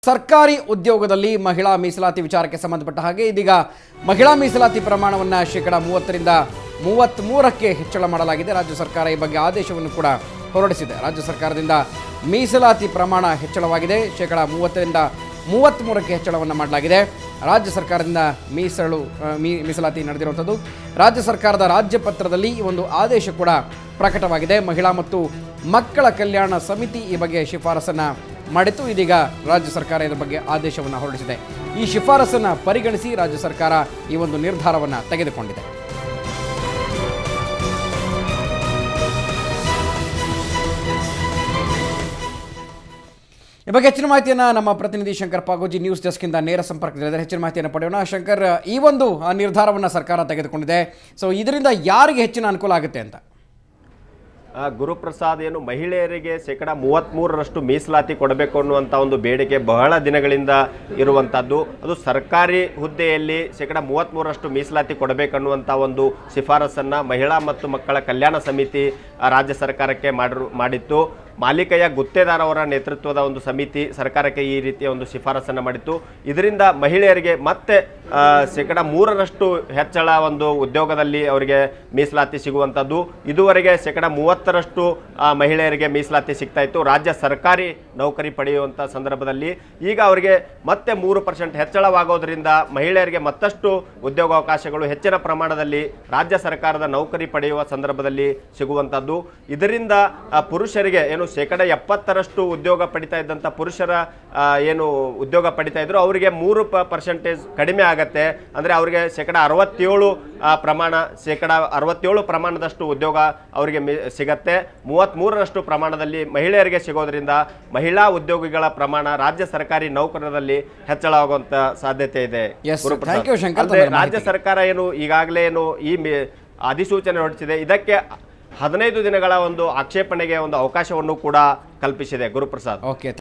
ಸರ್ಕಾರಿ ಉದ್ಯೋಗದಲ್ಲಿ ಮಹಿಳಾ ಮೀಸಲಾತಿ ವಿಚಾರಕ್ಕೆ ಸಂಬಂಧಪಟ್ಟ ಹಾಗೆ ಇದೀಗ ಮಹಿಳಾ ಮೀಸಲಾತಿ ಪ್ರಮಾಣವನ್ನು ಶೇಕಡ 30ರಿಂದ 33ಕ್ಕೆ ಹೆಚ್ಚಳ ಮಾಡಲಾಗಿದೆ. ರಾಜ್ಯ ಸರ್ಕಾರ ಈ ಬಗ್ಗೆ ಆದೇಶವನ್ನು ಕೂಡ ಹೊರಡಿಸಿದೆ. ರಾಜ್ಯ ಸರ್ಕಾರದಿಂದ ಮೀಸಲಾತಿ ಪ್ರಮಾಣ ಹೆಚ್ಚಳವಾಗಿದೆ. ಶೇಕಡ 30ರಿಂದ 33ಕ್ಕೆ ಹೆಚ್ಚಳವನ್ನು ಮಾಡಲಾಗಿದೆ. ರಾಜ್ಯ ಸರ್ಕಾರದಿಂದ ಮೀಸಲಾತಿ ನಡೆದಿರುವಂಥದ್ದು. ರಾಜ್ಯ ಸರ್ಕಾರದ ರಾಜ್ಯ ಪತ್ರದಲ್ಲಿ ಈ ಒಂದು ಆದೇಶ ಕೂಡ ಪ್ರಕಟವಾಗಿದೆ. ಮಹಿಳಾ ಮತ್ತು ಮಕ್ಕಳ ಕಲ್ಯಾಣ ಸಮಿತಿ ಈ ಬಗ್ಗೆ ಶಿಫಾರಸನ್ನು ಮಾಡಿತ್ತು. ಇದೀಗ ರಾಜ್ಯ ಸರ್ಕಾರ ಇದರ ಬಗ್ಗೆ ಆದೇಶವನ್ನು ಹೊರಡಿಸಿದೆ. ಈ ಶಿಫಾರಸನ್ನು ಪರಿಗಣಿಸಿ ರಾಜ್ಯ ಸರ್ಕಾರ ಈ ಒಂದು ನಿರ್ಧಾರವನ್ನು ತೆಗೆದುಕೊಂಡಿದೆ. ಈ ಬಗ್ಗೆ ಹೆಚ್ಚಿನ ಮಾಹಿತಿಯನ್ನು ನಮ್ಮ ಪ್ರತಿನಿಧಿ ಶಂಕರ್ ಪಾಗೋಜಿ ನ್ಯೂಸ್ ಡೆಸ್ಕಿಂದ ನೇರ ಸಂಪರ್ಕದಲ್ಲಿದ್ದಾರೆ. ಹೆಚ್ಚಿನ ಮಾಹಿತಿಯನ್ನು ಪಡೆಯೋಣ. ಶಂಕರ್, ಈ ಒಂದು ನಿರ್ಧಾರವನ್ನು ಸರ್ಕಾರ ತೆಗೆದುಕೊಂಡಿದೆ. ಸೊ ಇದರಿಂದ ಯಾರಿಗೆ ಹೆಚ್ಚಿನ ಅನುಕೂಲ ಆಗುತ್ತೆ ಅಂತ? ಗುರುಪ್ರಸಾದ್, ಏನು ಮಹಿಳೆಯರಿಗೆ ಶೇಕಡ 33ರಷ್ಟು ಮೀಸಲಾತಿ ಕೊಡಬೇಕು ಅನ್ನುವಂಥ ಒಂದು ಬೇಡಿಕೆ ಬಹಳ ದಿನಗಳಿಂದ ಇರುವಂಥದ್ದು. ಅದು ಸರ್ಕಾರಿ ಹುದ್ದೆಯಲ್ಲಿ ಶೇಕಡ 33ರಷ್ಟು ಮೀಸಲಾತಿ ಕೊಡಬೇಕನ್ನುವಂಥ ಒಂದು ಶಿಫಾರಸನ್ನು ಮಹಿಳಾ ಮತ್ತು ಮಕ್ಕಳ ಕಲ್ಯಾಣ ಸಮಿತಿ ರಾಜ್ಯ ಸರ್ಕಾರಕ್ಕೆ ಮಾಡಿತ್ತು. ಮಾಲಿಕೆಯ ಗುತ್ತೇದಾರ್ ಅವರ ನೇತೃತ್ವದ ಒಂದು ಸಮಿತಿ ಸರ್ಕಾರಕ್ಕೆ ಈ ರೀತಿಯ ಒಂದು ಶಿಫಾರಸನ್ನು ಮಾಡಿತ್ತು. ಇದರಿಂದ ಮಹಿಳೆಯರಿಗೆ ಮತ್ತೆ ಶೇಕಡ 3ರಷ್ಟು ಹೆಚ್ಚಳ ಒಂದು ಉದ್ಯೋಗದಲ್ಲಿ ಅವರಿಗೆ ಮೀಸಲಾತಿ ಸಿಗುವಂಥದ್ದು. ಇದುವರೆಗೆ ಶೇಕಡ 30ರಷ್ಟು ಮಹಿಳೆಯರಿಗೆ ಮೀಸಲಾತಿ ಸಿಗ್ತಾ ಇತ್ತು ರಾಜ್ಯ ಸರ್ಕಾರಿ ನೌಕರಿ ಪಡೆಯುವಂಥ ಸಂದರ್ಭದಲ್ಲಿ. ಈಗ ಅವರಿಗೆ ಮತ್ತೆ 3% ಹೆಚ್ಚಳವಾಗೋದ್ರಿಂದ ಮಹಿಳೆಯರಿಗೆ ಮತ್ತಷ್ಟು ಉದ್ಯೋಗಾವಕಾಶಗಳು ಹೆಚ್ಚಿನ ಪ್ರಮಾಣದಲ್ಲಿ ರಾಜ್ಯ ಸರ್ಕಾರದ ನೌಕರಿ ಪಡೆಯುವ ಸಂದರ್ಭದಲ್ಲಿ ಸಿಗುವಂಥದ್ದು. ಇದರಿಂದ ಪುರುಷರಿಗೆ ಏನು ಶೇಕಡ 70ರಷ್ಟು ಉದ್ಯೋಗ ಪಡಿತಾ ಇದ್ದಂಥ ಪುರುಷರ ಏನು ಉದ್ಯೋಗ ಪಡಿತಾ ಇದ್ರು ಅವರಿಗೆ 3% ಕಡಿಮೆ ಆಗತ್ತೆ. ಅಂದರೆ ಅವರಿಗೆ ಶೇಕಡ 67 ಪ್ರಮಾಣದಷ್ಟು ಉದ್ಯೋಗ ಅವರಿಗೆ ಸಿಗತ್ತೆ. 33ರಷ್ಟು ಪ್ರಮಾಣದಲ್ಲಿ ಮಹಿಳೆಯರಿಗೆ ಸಿಗೋದ್ರಿಂದ ಮಹಿಳಾ ಉದ್ಯೋಗಿಗಳ ಪ್ರಮಾಣ ರಾಜ್ಯ ಸರ್ಕಾರಿ ನೌಕರರಲ್ಲಿ ಹೆಚ್ಚಳವಾಗುವಂತ ಸಾಧ್ಯತೆ ಇದೆ. ರಾಜ್ಯ ಸರ್ಕಾರ ಏನು ಈಗಾಗಲೇ ಏನು ಈ ಅಧಿಸೂಚನೆ ಹೊರಡಿಸಿದೆ, ಇದಕ್ಕೆ 15 ದಿನಗಳ ಒಂದು ಆಕ್ಷೇಪಣೆಗೆ ಒಂದು ಅವಕಾಶವನ್ನು ಕೂಡ ಕಲ್ಪಿಸಿದೆ. ಗುರುಪ್ರಸಾದ್.